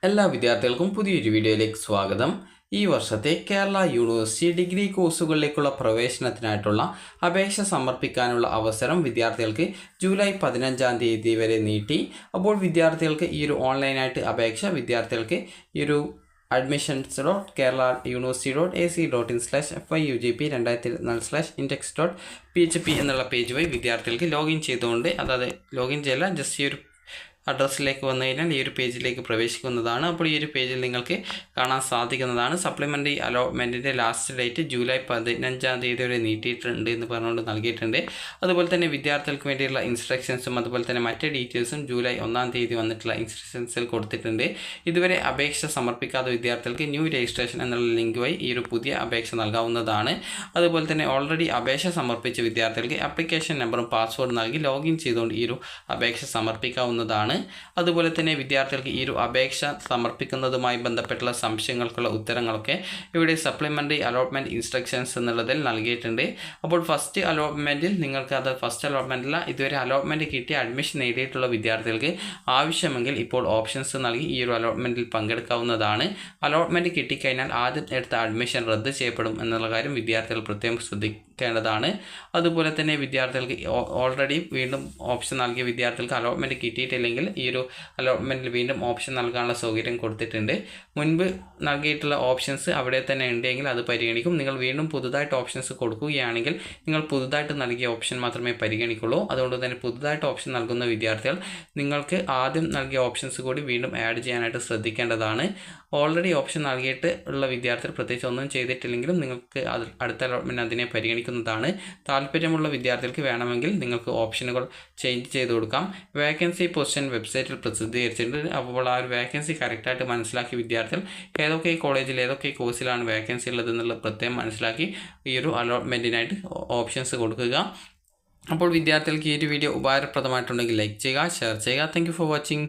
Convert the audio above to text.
എല്ലാ വിദ്യാർത്ഥികൾക്കും പുതിയൊരു വീഡിയോയിലേക്ക് സ്വാഗതം. ഈ വർഷത്തെ കേരള യൂണിവേഴ്സിറ്റി ഡിഗ്രി കോഴ്സുകളിലേക്കുള്ള പ്രവേശനത്തിനായിട്ടുള്ള അപേക്ഷ സമർപ്പിക്കാനുള്ള അവസരം വിദ്യാർത്ഥികൾക്ക് ജൂലൈ 15 തീയതി വരെ നീട്ടി. അപ്പോൾ വിദ്യാർത്ഥികൾക്ക് ഈ ഒരു ഓൺലൈനായിട്ട് അപേക്ഷ വിദ്യാർത്ഥികൾക്ക് ഈ ഒരു admissions.keralauniversity.ac.in/FYUGP2024/index.php എന്നുള്ള പേജ് വഴി വിദ്യാർത്ഥികൾക്ക് ലോഗിൻ ചെയ്തുകൊണ്ട്, അതായത് ലോഗിൻ ചെയ്യില്ല, ജസ്റ്റ് ഈ ഒരു അഡ്രസ്സിലേക്ക് വന്നു കഴിഞ്ഞാൽ ഈ ഒരു പേജിലേക്ക് പ്രവേശിക്കുന്നതാണ്. അപ്പോൾ ഈ ഒരു പേജിൽ നിങ്ങൾക്ക് കാണാൻ സാധിക്കുന്നതാണ് സപ്ലിമെൻ്ററി അലോട്ട്മെൻറ്റിൻ്റെ ലാസ്റ്റ് ഡേറ്റ് ജൂലൈ 15 തീയതി വരെ നീട്ടിയിട്ടുണ്ട് എന്ന് പറഞ്ഞുകൊണ്ട് നൽകിയിട്ടുണ്ട്. അതുപോലെ തന്നെ വിദ്യാർത്ഥികൾക്ക് വേണ്ടിയുള്ള ഇൻസ്ട്രക്ഷൻസും അതുപോലെ തന്നെ മറ്റ് ഡീറ്റെയിൽസും ജൂലൈ 1 തീയതി വന്നിട്ടുള്ള ഇൻസ്ട്രക്ഷൻസിൽ കൊടുത്തിട്ടുണ്ട്. ഇതുവരെ അപേക്ഷ സമർപ്പിക്കാത്ത വിദ്യാർത്ഥികൾക്ക് ന്യൂ രജിസ്ട്രേഷൻ എന്നുള്ള ലിങ്ക് വഴി ഈ ഒരു പുതിയ അപേക്ഷ നൽകാവുന്നതാണ്. അതുപോലെ തന്നെ ഓൾറെഡി അപേക്ഷ സമർപ്പിച്ച വിദ്യാർത്ഥികൾക്ക് ആപ്ലിക്കേഷൻ നമ്പറും പാസ്വേഡ് നൽകി ലോഗിൻ ചെയ്തുകൊണ്ട് ഈ ഒരു അപേക്ഷ സമർപ്പിക്കാവുന്നതാണ്. അതുപോലെ തന്നെ വിദ്യാർത്ഥികൾക്ക് ഈ ഒരു അപേക്ഷ സമർപ്പിക്കുന്നതുമായി ബന്ധപ്പെട്ടുള്ള സംശയങ്ങൾക്കുള്ള ഉത്തരങ്ങളൊക്കെ ഇവിടെ സപ്ലിമെൻ്ററി അലോട്ട്മെൻറ്റ് ഇൻസ്ട്രക്ഷൻസ് എന്നുള്ളതിൽ നൽകിയിട്ടുണ്ട്. അപ്പോൾ ഫസ്റ്റ് അലോട്ട്മെൻറ്റിൽ നിങ്ങൾക്ക് അത് ഫസ്റ്റ് അലോട്ട്മെൻറ്റില്ല, ഇതുവരെ അലോട്ട്മെൻറ്റ് കിട്ടി അഡ്മിഷൻ നേടിയിട്ടുള്ള വിദ്യാർത്ഥികൾക്ക് ആവശ്യമെങ്കിൽ ഇപ്പോൾ ഓപ്ഷൻസ് നൽകി ഈ ഒരു അലോട്ട്മെൻറ്റിൽ പങ്കെടുക്കാവുന്നതാണ്. അലോട്ട്മെൻറ്റ് കിട്ടിക്കഴിഞ്ഞാൽ ആദ്യം എടുത്ത അഡ്മിഷൻ റദ്ദ് ചെയ്യപ്പെടും എന്നുള്ള കാര്യം വിദ്യാർത്ഥികൾ പ്രത്യേകം ശ്രദ്ധിക്കേണ്ടതാണ്. അതുപോലെ തന്നെ വിദ്യാർത്ഥികൾക്ക് ഓൾറെഡി വീണ്ടും ഓപ്ഷൻ നൽകിയ വിദ്യാർത്ഥികൾക്ക് അലോട്ട്മെൻറ്റ് കിട്ടിയിട്ടില്ലെങ്കിൽ ഈ ഒരു അലോട്ട്മെൻറ്റിൽ വീണ്ടും ഓപ്ഷൻ നൽകാനുള്ള സൗകര്യം കൊടുത്തിട്ടുണ്ട്. മുൻപ് നൽകിയിട്ടുള്ള ഓപ്ഷൻസ് അവിടെ തന്നെ ഉണ്ടെങ്കിൽ അത് പരിഗണിക്കും. നിങ്ങൾ വീണ്ടും പുതുതായിട്ട് ഓപ്ഷൻസ് കൊടുക്കുകയാണെങ്കിൽ നിങ്ങൾ പുതുതായിട്ട് നൽകിയ ഓപ്ഷൻ മാത്രമേ പരിഗണിക്കുള്ളൂ. അതുകൊണ്ട് തന്നെ പുതുതായിട്ട് ഓപ്ഷൻ നൽകുന്ന വിദ്യാർത്ഥികൾ നിങ്ങൾക്ക് ആദ്യം നൽകിയ ഓപ്ഷൻസ് കൂടി വീണ്ടും ആഡ് ചെയ്യാനായിട്ട് ശ്രദ്ധിക്കേണ്ടതാണ്. ഓൾറെഡി ഓപ്ഷൻ നൽകിയിട്ട് ഉള്ള വിദ്യാർത്ഥികൾ പ്രത്യേകിച്ച് ഒന്നും ചെയ്തിട്ടില്ലെങ്കിലും നിങ്ങൾക്ക് അടുത്ത അലോട്ട്മെൻറ്റ് അതിനെ പരിഗണിക്കുന്നതാണ്. താല്പര്യമുള്ള വിദ്യാർത്ഥികൾക്ക് വേണമെങ്കിൽ നിങ്ങൾക്ക് ഓപ്ഷനുകൾ ചേഞ്ച് ചെയ്ത് കൊടുക്കാം. വേക്കൻസി പൊസിഷൻ വെബ്സൈറ്റിൽ പ്രസിദ്ധീകരിച്ചിട്ടുണ്ട്. അപ്പോൾ ആ ഒരു വേക്കൻസി കറക്റ്റായിട്ട് മനസ്സിലാക്കി വിദ്യാർത്ഥികൾ ഏതൊക്കെ കോളേജിൽ ഏതൊക്കെ കോഴ്സിലാണ് വേക്കൻസി ഉള്ളത് എന്നുള്ളത് പ്രത്യേകം മനസ്സിലാക്കി ഈ ഒരു അലോട്ട്മെൻറ്റിനായിട്ട് ഓപ്ഷൻസ് കൊടുക്കുക. അപ്പോൾ വിദ്യാർത്ഥികൾക്ക് ഈ ഒരു വീഡിയോ ഉപകാരപ്രദമായിട്ടുണ്ടെങ്കിൽ ലൈക്ക് ചെയ്യുക, ഷെയർ ചെയ്യുക. Thank you for watching.